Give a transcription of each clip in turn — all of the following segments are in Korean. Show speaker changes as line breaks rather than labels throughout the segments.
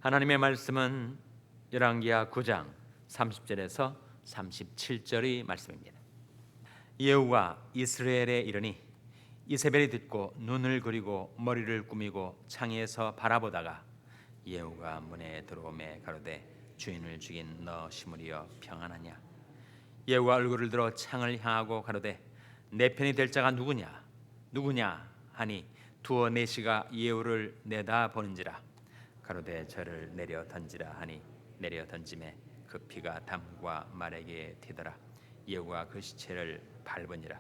하나님의 말씀은 열왕기하 9장 30절에서 37절의 말씀입니다. 예후가 이스라엘에 이르니 이세벨이 듣고 눈을 그리고 머리를 꾸미고 창에서 바라보다가 예후가 문에 들어오매 가로되 주인을 죽인 너 시므리여 평안하냐. 예후가 얼굴을 들어 창을 향하고 가로되 내 편이 될 자가 누구냐 하니 두어 내시가 예후를 내다보는지라. 가로되 저를 내려 던지라 하니 내려 던짐에 그 피가 담과 말에게 튀더라. 예후가 그 시체를 밟으니라.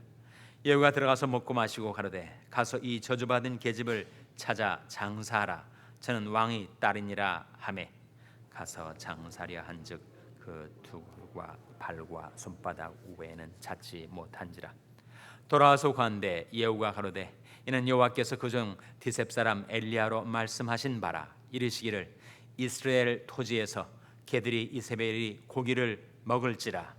예후가 들어가서 먹고 마시고 가로되 가서 이 저주받은 계집을 찾아 장사하라. 저는 왕의 딸이니라 하매 가서 장사려 한즉 그 두과 발과 손바닥 외에는 찾지 못한지라. 돌아와서 관대 예후가 가로되 이는 여호와께서 그중 디셉 사람 엘리야로 말씀하신 바라. 이르시기를 이스라엘 토지에서 개들이 이세벨이 고기를 먹을지라.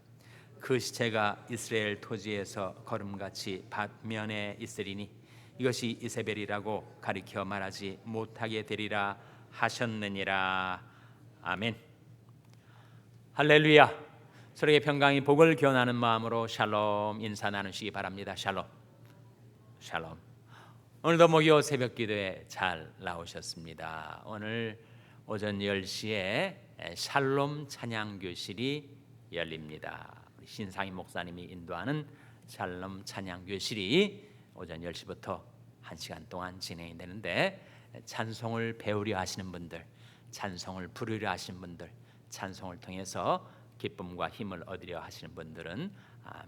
그 시체가 이스라엘 토지에서 거름같이 밭면에 있으리니 이것이 이세벨이라고 가리켜 말하지 못하게 되리라 하셨느니라. 아멘. 할렐루야. 서로에게 평강이 복을 기원하는 마음으로 샬롬 인사 나누시기 바랍니다. 샬롬. 샬롬. 오늘도 목요 새벽 기도에 잘 나오셨습니다. 오늘 오전 10시에 샬롬 찬양 교실이 열립니다. 신상희 목사님이 인도하는 샬롬 찬양 교실이 오전 10시부터 1시간 동안 진행이 되는데, 찬송을 배우려 하시는 분들, 찬송을 부르려 하시는 분들, 찬송을 통해서 기쁨과 힘을 얻으려 하시는 분들은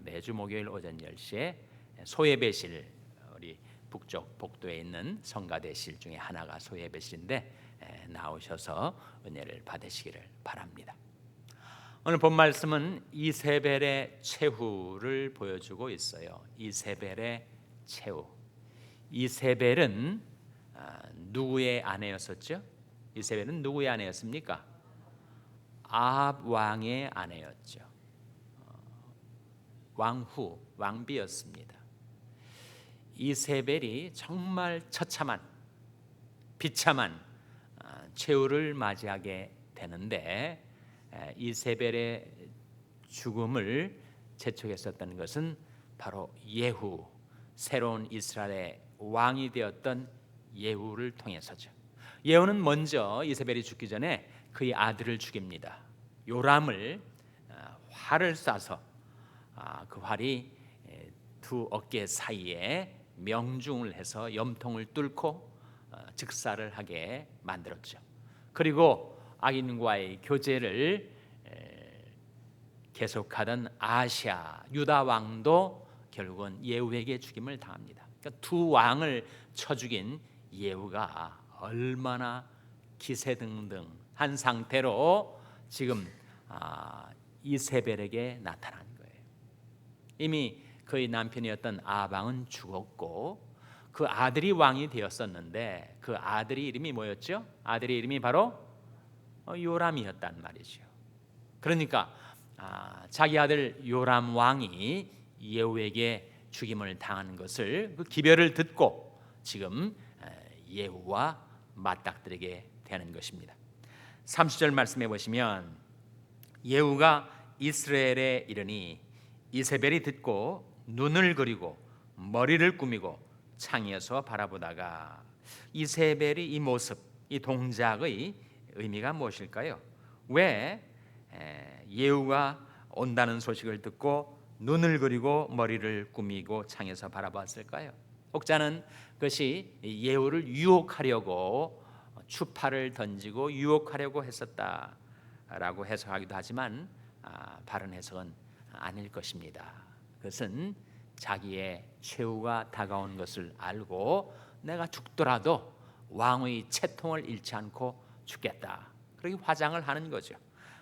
매주 목요일 오전 10시에 소예배실, 우리 북쪽 복도에 있는 성가대실 중에 하나가 소예배실인데 나오셔서 은혜를 받으시기를 바랍니다. 오늘 본 말씀은 이세벨의 최후를 보여주고 있어요. 이세벨의 최후. 이세벨은 누구의 아내였었죠? 이세벨은 누구의 아내였습니까? 아합 왕의 아내였죠. 왕후, 왕비였습니다. 이세벨이 정말 처참한, 비참한 최후를 맞이하게 되는데, 이세벨의 죽음을 재촉했었던 것은 바로 예후, 새로운 이스라엘의 왕이 되었던 예후를 통해서죠. 예후는 먼저 이세벨이 죽기 전에 그의 아들을 죽입니다. 요람을 활을 쏴서 그 활이 두 어깨 사이에 명중을 해서 염통을 뚫고 즉사를 하게 만들었죠. 그리고 악인과의 교제를 계속하던 아시아 유다 왕도 결국은 예후에게 죽임을 당합니다. 그러니까 두 왕을 쳐 죽인 예후가 얼마나 기세등등한 상태로 지금 이세벨에게 나타난 거예요. 이미 그의 남편이었던 아방은 죽었고 그 아들이 왕이 되었었는데, 그 아들이 이름이 뭐였죠? 아들의 이름이 바로 요람이었단 말이죠. 그러니까 자기 아들 요람 왕이 예후에게 죽임을 당한 것을, 그 기별을 듣고 지금 예후와 맞닥뜨리게 되는 것입니다. 30절 말씀해 보시면 예후가 이스라엘에 이르니 이세벨이 듣고 눈을 그리고 머리를 꾸미고 창에서 바라보다가, 이세벨이 이 모습, 이 동작의 의미가 무엇일까요? 왜 예후가 온다는 소식을 듣고 눈을 그리고 머리를 꾸미고 창에서 바라봤을까요? 혹자는 그것이 예후를 유혹하려고 추파를 던지고 유혹하려고 했었다라고 해석하기도 하지만 바른 해석은 아닐 것입니다. 그것은 자기의 최후가 다가온 것을 알고 내가 죽더라도 왕의 채통을 잃지 않고 죽겠다, 그렇게 화장을 하는 거죠.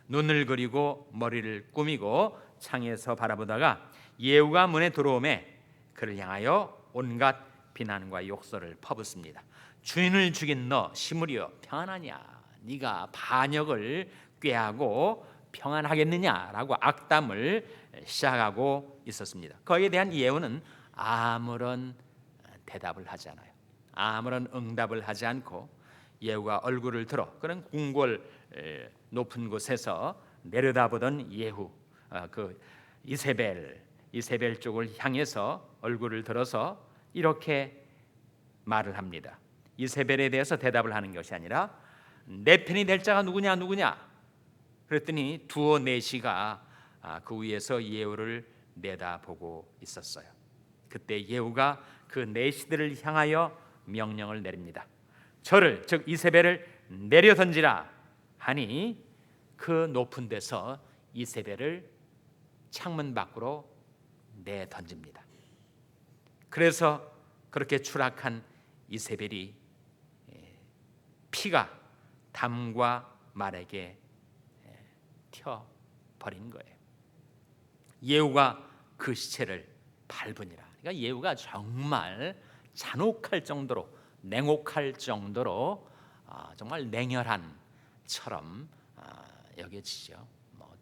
눈을 그리고 머리를 꾸미고 창에서 바라보다가 예후가 문에 들어오매 그를 향하여 온갖 비난과 욕설을 퍼붓습니다. 주인을 죽인 너 시므리여 평안하냐? 네가 반역을 꾀하고 평안하겠느냐라고 악담을 시작하고 있었습니다. 거기에 대한 예후는 아무런 대답을 하지 않아요. 아무런 응답을 하지 않고 예후가 얼굴을 들어 그런 궁궐 높은 곳에서 내려다보던 예후, 그 이세벨 쪽을 향해서 얼굴을 들어서 이렇게 말을 합니다. 이세벨에 대해서 대답을 하는 것이 아니라 내 편이 될 자가 누구냐 그랬더니 두어 넷이가 그 위에서 예후를 내다보고 있었어요. 그때 예후가 그 넷이들을 향하여 명령을 내립니다. 저를, 즉 이세벨을 내려 던지라 하니 그 높은 데서 이세벨을 창문 밖으로 내 던집니다. 그래서 그렇게 추락한 이세벨이 피가 담과 말에게 튀어 버린 거예요. 예후가 그 시체를 밟으니라. 그러니까 예후가 정말 잔혹할 정도로, 냉혹할 정도로 정말 냉혈한처럼 여겨지죠.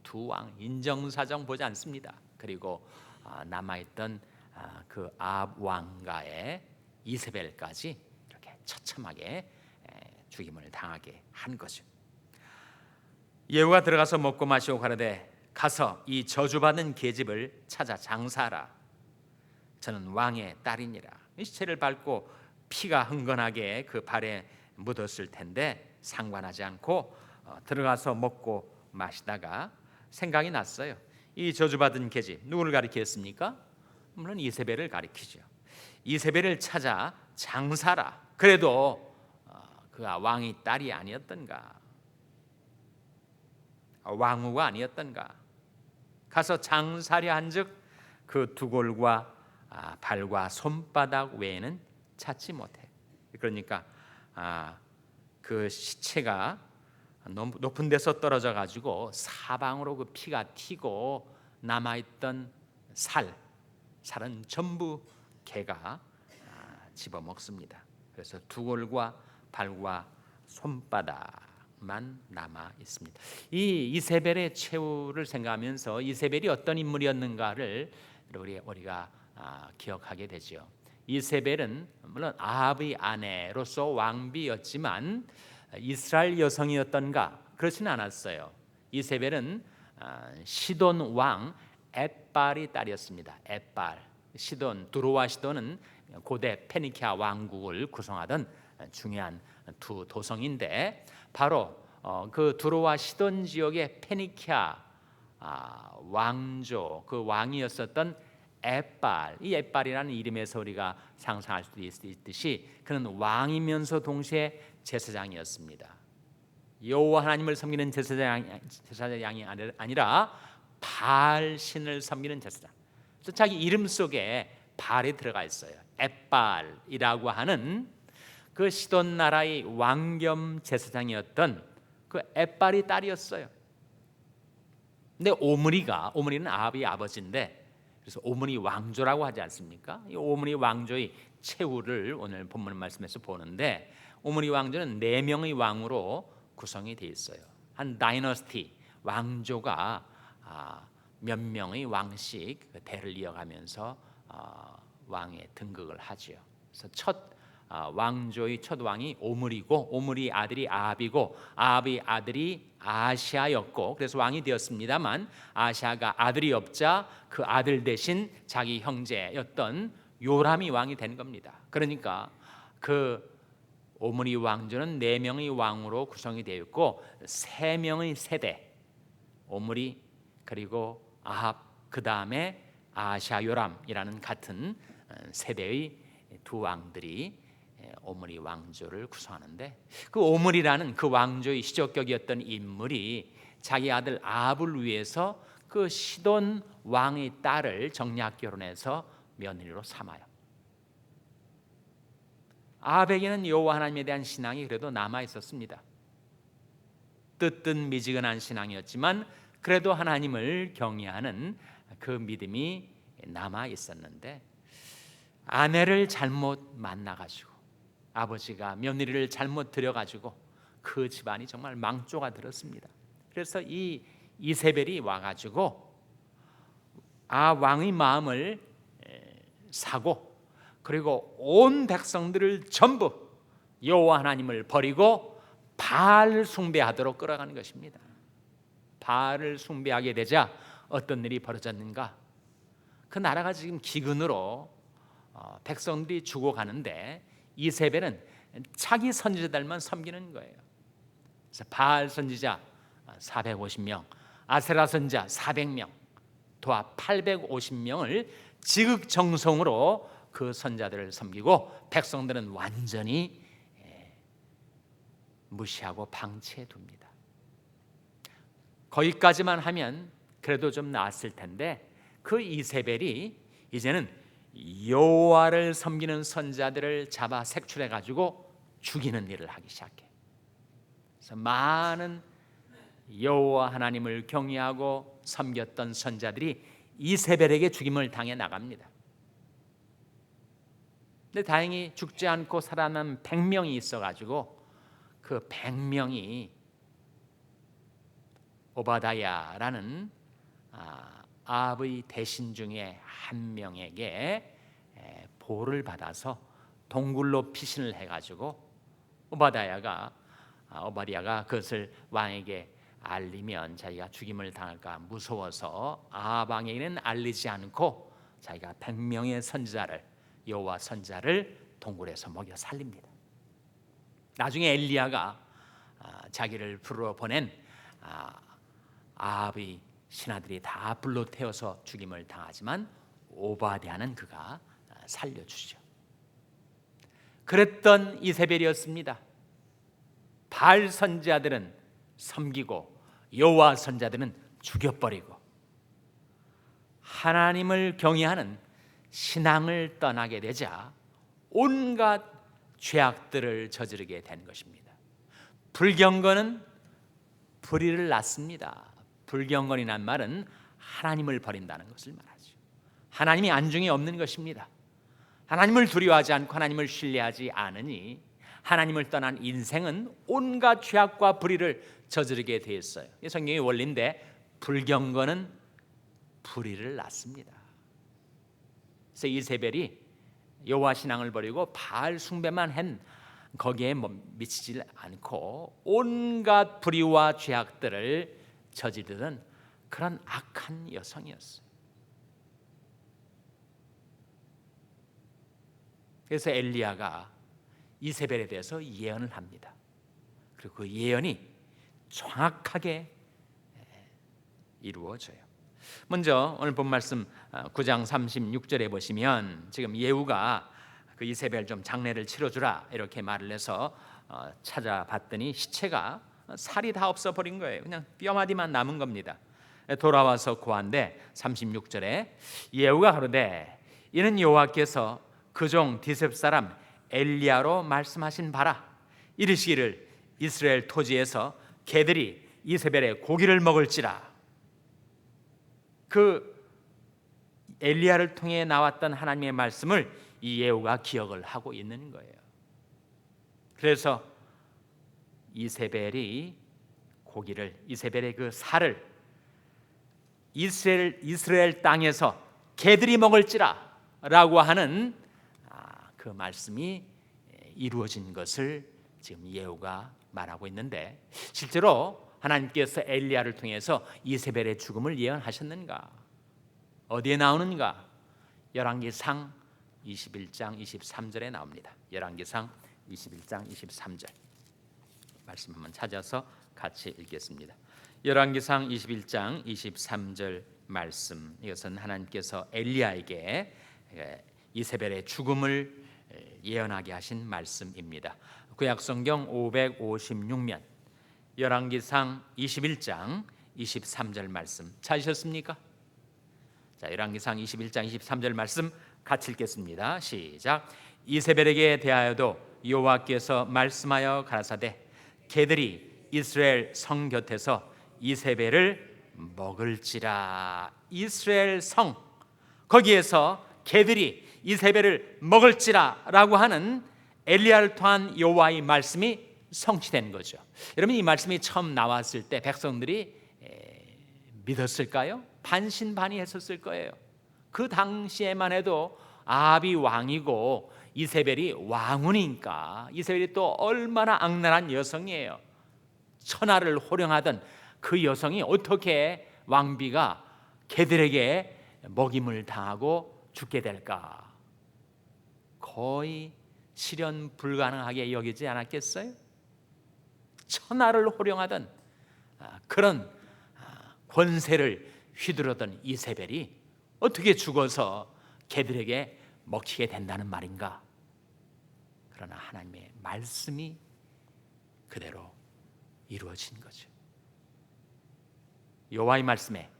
두 왕 인정사정 보지 않습니다. 그리고 남아있던 그 아합 왕가의 이세벨까지 이렇게 처참하게 죽임을 당하게 한 거죠. 예후가 들어가서 먹고 마시고 가라되 가서 이 저주받은 계집을 찾아 장사하라. 저는 왕의 딸이니라. 시체를 밟고 피가 흥건하게 그 발에 묻었을 텐데 상관하지 않고 들어가서 먹고 마시다가 생각이 났어요. 이 저주받은 계집 누구를 가리켰습니까? 물론 이세벨을 가리키죠. 이세벨을 찾아 장사라. 그래도 그가 왕의 딸이 아니었던가, 왕후가 아니었던가. 가서 장사려 한즉 그 두골과 발과 손바닥 외에는 찾지 못해. 그러니까 그 시체가 너무 높은 데서 떨어져 가지고 사방으로 그 피가 튀고 남아있던 살은 전부 개가 집어먹습니다. 그래서 두골과 발과 손바닥만 남아 있습니다. 이 이세벨의 최후를 생각하면서 이세벨이 어떤 인물이었는가를 우리가 기억하게 되죠. 이세벨은 물론 아합의 아내로서 왕비였지만 이스라엘 여성이었던가? 그렇지는 않았어요. 이세벨은 시돈 왕 엣발의 딸이었습니다. 엣발, 시돈, 두로와 시돈은 고대 페니키아 왕국을 구성하던 중요한 두 도성인데 바로 그 두로와 시돈 지역의 페니키아 왕조, 그 왕이었었던 엣발, 이 엣발이라는 이름에서 우리가 상상할 수 있듯이 그는 왕이면서 동시에 제사장이었습니다. 여호와 하나님을 섬기는 제사장이 아니라 바알 신을 섬기는 제사장. 그래서 자기 이름 속에 바알이 들어가 있어요. 엣발이라고 하는 그 시돈 나라의 왕겸 제사장이었던 그 엣발이 딸이었어요. 근데 오므리는 아합의 아버지인데, 그래서 오므리 왕조라고 하지 않습니까? 이 오므리 왕조의 최후를 오늘 본문 말씀에서 보는데, 오므리 왕조는 4명의 왕으로 구성이 되어 있어요. 한 다이너스티, 왕조가 몇 명의 왕씩 대를 이어가면서 왕에 등극을 하죠. 그래서 첫 왕조의 첫 왕이 오므리고, 오므리 아들이 아합이고, 아합의 아들이 아시아였고, 그래서 왕이 되었습니다만 아시아가 아들이 없자 그 아들 대신 자기 형제였던 요람이 왕이 된 겁니다. 그러니까 그 오므리 왕조는 4명의 왕으로 구성이 되어 있고 3명의 세대, 오므리 그리고 아합, 그 다음에 아시아 요람이라는 같은 세대의 두 왕들이 오므리 왕조를 구성하는데, 그 오므리라는 그 왕조의 시적격이었던 인물이 자기 아들 아합을 위해서 그 시돈 왕의 딸을 정략 결혼해서 며느리로 삼아요. 아합에게는 여호와 하나님에 대한 신앙이 그래도 남아 있었습니다. 뜨뜻미지근한 신앙이었지만 그래도 하나님을 경외하는 그 믿음이 남아 있었는데, 아내를 잘못 만나가지고, 아버지가 며느리를 잘못 들여가지고 그 집안이 정말 망조가 들었습니다. 그래서 이 이세벨이 와가지고 왕의 마음을 사고, 그리고 온 백성들을 전부 여호와 하나님을 버리고 바알 숭배하도록 끌어가는 것입니다. 바알을 숭배하게 되자 어떤 일이 벌어졌는가? 그 나라가 지금 기근으로 백성들이 죽어가는데 이세벨은 자기 선지자들만 섬기는 거예요. 그래서 바알 선지자 450명, 아세라 선지자 400명, 도합 850명을 지극정성으로 그 선자들을 섬기고 백성들은 완전히 무시하고 방치해 둡니다. 거기까지만 하면 그래도 좀 나았을 텐데 그 이세벨이 이제는 여호와를 섬기는 선자들을 잡아 색출해 가지고 죽이는 일을 하기 시작해. 그래서 많은 여호와 하나님을 경외하고 섬겼던 선자들이 이세벨에게 죽임을 당해 나갑니다. 근데 다행히 죽지 않고 살아남은 100명이 있어가지고 그 100명이 오바다야라는 아합의 대신 중에 한 명에게 보를 받아서 동굴로 피신을 해가지고 오바디아가 그것을 왕에게 알리면 자기가 죽임을 당할까 무서워서 아합 왕에게는 알리지 않고 자기가 100명의 선지자를 여호와 선지자를 동굴에서 먹여 살립니다. 나중에 엘리야가 자기를 불러 보낸 아합의 신하들이 다 불로 태워서 죽임을 당하지만 오바댜는 그가 살려주죠. 그랬던 이세벨이었습니다. 바알 선지자들은 섬기고 여호와 선지자들은 죽여버리고 하나님을 경외하는 신앙을 떠나게 되자 온갖 죄악들을 저지르게 된 것입니다. 불경건은 불의를 낳습니다. 불경건이란 말은 하나님을 버린다는 것을 말하죠. 하나님이 안중에 없는 것입니다. 하나님을 두려워하지 않고 하나님을 신뢰하지 않으니 하나님을 떠난 인생은 온갖 죄악과 불의를 저지르게 돼 있어요. 이 성경의 원리인데 불경건은 불의를 낳습니다. 그래서 이세벨이 여호와 신앙을 버리고 바알 숭배만 한 거기에 미치지 않고 온갖 불의와 죄악들을 저지르던 그런 악한 여성이었어요. 그래서 엘리야가 이세벨에 대해서 예언을 합니다. 그리고 그 예언이 정확하게 이루어져요. 먼저 오늘 본 말씀 9장 36절에 보시면 지금 예후가 그 이세벨 좀 장례를 치러주라 이렇게 말을 해서 찾아봤더니 시체가 살이 다 없어버린 거예요. 그냥 뼈마디만 남은 겁니다. 돌아와서 고한데 36절에 예후가 가로되 이는 여호와께서 그종 디셉 사람 엘리야로 말씀하신 바라. 이르시기를 이스라엘 토지에서 개들이 이세벨의 고기를 먹을지라. 그 엘리야를 통해 나왔던 하나님의 말씀을 이 예후가 기억을 하고 있는 거예요. 그래서 이세벨의 그 살을 이스라엘 땅에서 개들이 먹을지라 라고 하는 그 말씀이 이루어진 것을 지금 예후가 말하고 있는데 실제로 하나님께서 엘리야를 통해서 이세벨의 죽음을 예언하셨는가? 어디에 나오는가? 열왕기상 21장 23절에 나옵니다. 열왕기상 21장 23절 말씀 한번 찾아서 같이 읽겠습니다. 열왕기상 21장 23절 말씀, 이것은 하나님께서 엘리야에게 이세벨의 죽음을 예언하게 하신 말씀입니다. 구약성경 556면 열왕기상 21장 23절 말씀 찾으셨습니까? 자, 열왕기상 21장 23절 말씀 같이 읽겠습니다. 시작. 이세벨에게 대하여도 여호와께서 말씀하여 가라사대 개들이 이스라엘 성 곁에서 이세벨을 먹을지라. 이스라엘 성 거기에서 개들이 이세벨을 먹을지라 라고 하는 엘리야를 통한 여호와의 말씀이 성취된 거죠. 여러분, 이 말씀이 처음 나왔을 때 백성들이 믿었을까요? 반신반의했었을 거예요. 그 당시에만 해도 아합이 왕이고 이세벨이 왕후니까, 이세벨이 또 얼마나 악랄한 여성이에요. 천하를 호령하던 그 여성이 어떻게 왕비가 개들에게 먹임을 당하고 죽게 될까? 거의 실현 불가능하게 여기지 않았겠어요? 천하를 호령하던 그런 권세를 휘두르던 이세벨이 어떻게 죽어서 개들에게 먹히게 된다는 말인가? 그러나 하나님의 말씀이 그대로 이루어진 거죠. 여호와의 말씀에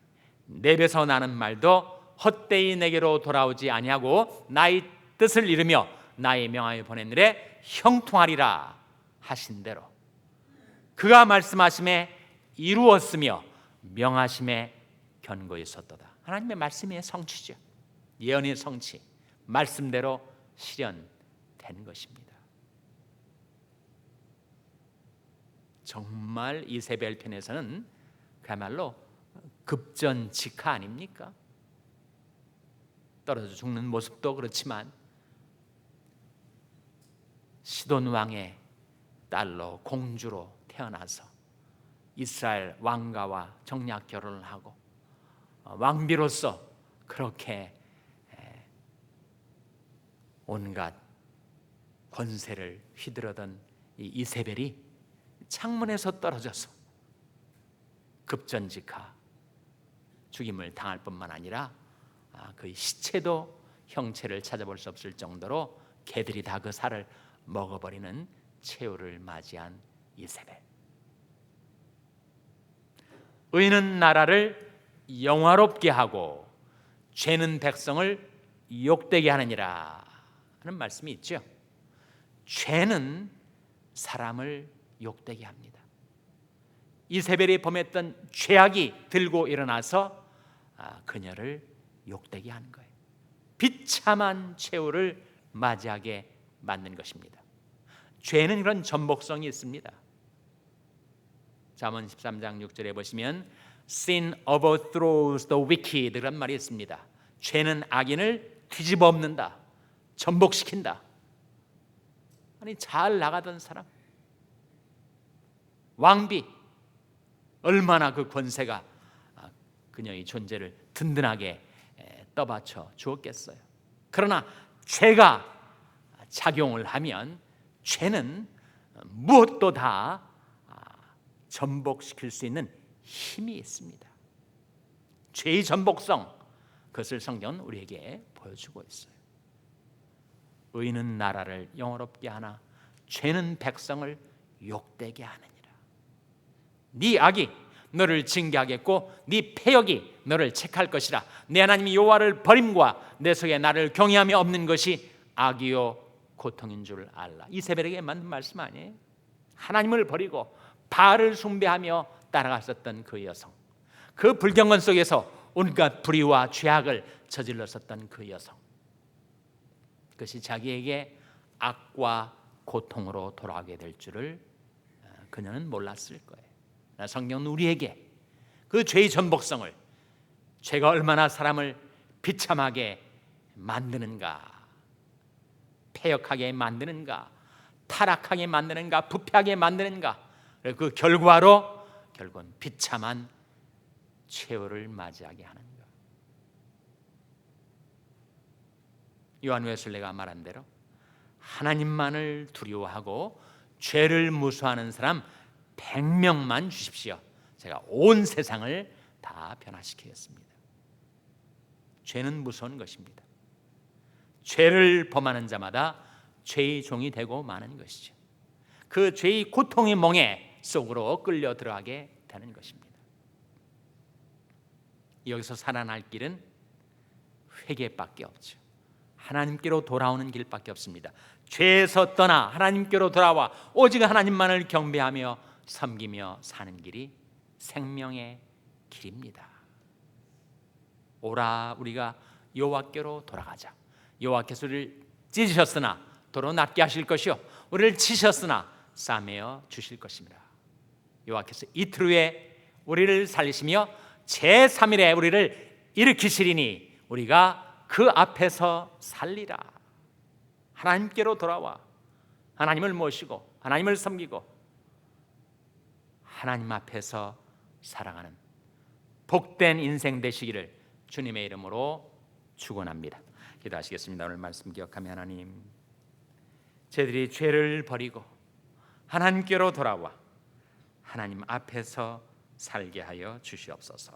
내 입에서 나는 말도 헛되이 내게로 돌아오지 아니하고 나의 뜻을 이루며 나의 명하여 보낸 일에 형통하리라 하신 대로 그가 말씀하심에 이루었으며 명하심에 견고히 섰도다. 하나님의 말씀의 성취죠. 예언의 성취, 말씀대로 실현된 것입니다. 정말 이세벨 편에서는 그야말로 급전직하 아닙니까? 떨어져 죽는 모습도 그렇지만 시돈 왕의 딸로 공주로 태어나서 이스라엘 왕가와 정략 결혼을 하고 왕비로서 그렇게 온갖 권세를 휘두르던 이 이세벨이 창문에서 떨어져서 급전직하 죽임을 당할 뿐만 아니라 그 시체도 형체를 찾아볼 수 없을 정도로 개들이 다 그 살을 먹어버리는 최후를 맞이한 이세벨. 의는 나라를 영화롭게 하고 죄는 백성을 욕되게 하느니라 하는 말씀이 있죠. 죄는 사람을 욕되게 합니다. 이세벨이 범했던 죄악이 들고 일어나서 그녀를 욕되게 하는 거예요. 비참한 최후를 맞이하게 만든 것입니다. 죄는 그런 전복성이 있습니다. 잠언 13장 6절에 보시면 Sin overthrows the wicked 그런 말이 있습니다. 죄는 악인을 뒤집어 엎는다, 전복시킨다. 아니 잘 나가던 사람, 왕비, 얼마나 그 권세가 그녀의 존재를 든든하게 떠받쳐 주었겠어요. 그러나 죄가 작용을 하면 죄는 무엇도 다 전복시킬 수 있는 힘이 있습니다. 죄의 전복성, 그것을 성경은 우리에게 보여주고 있어요. 의는 나라를 영화롭게 하나 죄는 백성을 욕되게 하느니라. 네 악이 너를 징계하겠고 네 패역이 너를 책할 것이라. 내 하나님 여호와를 버림과 내 속에 나를 경외함이 없는 것이 악이요 고통인 줄 알라. 이세벨에게 맞는 말씀 아니에요? 하나님을 버리고 바알을 숭배하며 따라갔었던 그 여성, 그 불경건 속에서 온갖 불의와 죄악을 저질렀었던 그 여성, 그것이 자기에게 악과 고통으로 돌아가게 될 줄을 그녀는 몰랐을 거예요. 성경은 우리에게 그 죄의 전복성을, 죄가 얼마나 사람을 비참하게 만드는가, 패역하게 만드는가, 타락하게 만드는가, 부패하게 만드는가, 그 결과로 결국은 비참한 최후를 맞이하게 하는가. 요한 웨슬레가 말한 대로 하나님만을 두려워하고 죄를 무서워하는 사람 100명만 주십시오. 제가 온 세상을 다 변화시키겠습니다. 죄는 무서운 것입니다. 죄를 범하는 자마다 죄의 종이 되고 마는 것이죠. 그 죄의 고통의 멍에 속으로 끌려 들어가게 되는 것입니다. 여기서 살아날 길은 회개밖에 없죠. 하나님께로 돌아오는 길밖에 없습니다. 죄에서 떠나 하나님께로 돌아와 오직 하나님만을 경배하며 섬기며 사는 길이 생명의 길입니다. 오라 우리가 여호와께로 돌아가자. 여호와께서 우리를 찢으셨으나 도로 낫게 하실 것이요 우리를 치셨으나 싸매어 주실 것입니다. 여호와께서 이틀 후에 우리를 살리시며 제3일에 우리를 일으키시리니 우리가 그 앞에서 살리라. 하나님께로 돌아와 하나님을 모시고 하나님을 섬기고 하나님 앞에서 살아가는 복된 인생 되시기를 주님의 이름으로 축원합니다. 기도하시겠습니다. 오늘 말씀 기억하며 하나님, 저희들이 죄를 버리고 하나님께로 돌아와 하나님 앞에서 살게 하여 주시옵소서.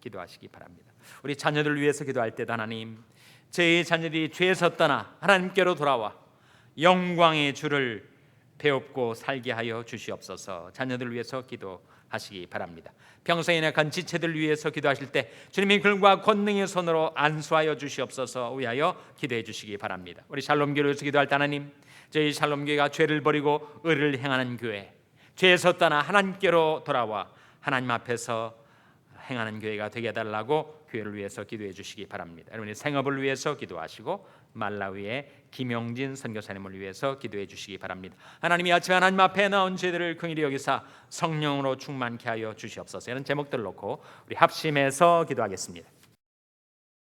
기도하시기 바랍니다. 우리 자녀들 위해서 기도할 때도 하나님, 저희 자녀들이 죄에서 떠나 하나님께로 돌아와 영광의 주를 배웁고 살게 하여 주시옵소서. 자녀들 위해서 기도하시기 바랍니다. 평소에 약한 지체들 위해서 기도하실 때 주님이 글과 권능의 손으로 안수하여 주시옵소서. 위하여 기도해 주시기 바랍니다. 우리 샬롬교회를 위해서 기도할 때 하나님, 저희 샬롬교회가 죄를 버리고 의를 행하는 교회, 죄에서 떠나 하나님께로 돌아와 하나님 앞에서 행하는 교회가 되게 해달라고 교회를 위해서 기도해 주시기 바랍니다. 여러분의 생업을 위해서 기도하시고 말라위의 김용진 선교사님을 위해서 기도해 주시기 바랍니다. 하나님이 아침에 하나님 앞에 나온 죄들을 긍휼히 여기사 성령으로 충만케 하여 주시옵소서. 이런 제목들을 놓고 우리 합심해서 기도하겠습니다.